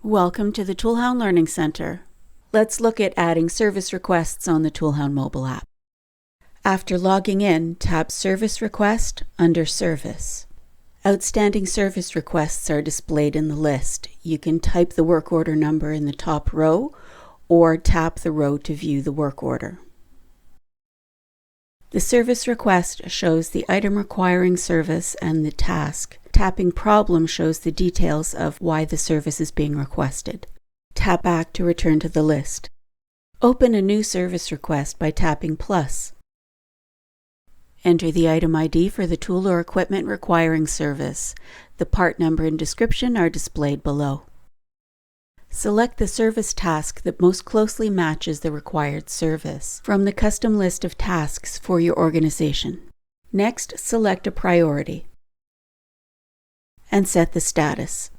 Welcome to the ToolHound Learning Center. Let's look at adding service requests on the ToolHound mobile app. After logging in, tap Service Request under Service. Outstanding service requests are displayed in the list. You can type the work order number in the top row or tap the row to view the work order. The service request shows the item requiring service and the task. Tapping Problem shows the details of why the service is being requested. Tap back to return to the list. Open a new service request by tapping plus. Enter the item ID for the tool or equipment requiring service. The part number and description are displayed below. Select the service task that most closely matches the required service from the custom list of tasks for your organization. Next, select a priority and set the status.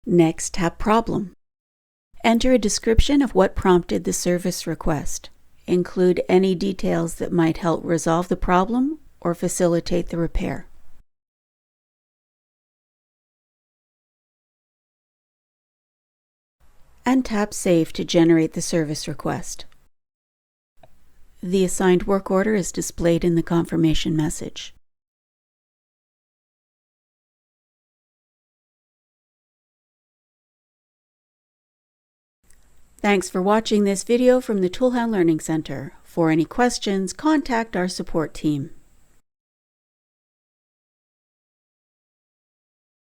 Next, tap Problem. Enter a description of what prompted the service request. Include any details that might help resolve the problem or facilitate the repair. And tap Save to generate the service request. The assigned work order is displayed in the confirmation message. Thanks for watching this video from the ToolHound Learning Center. For any questions, contact our support team.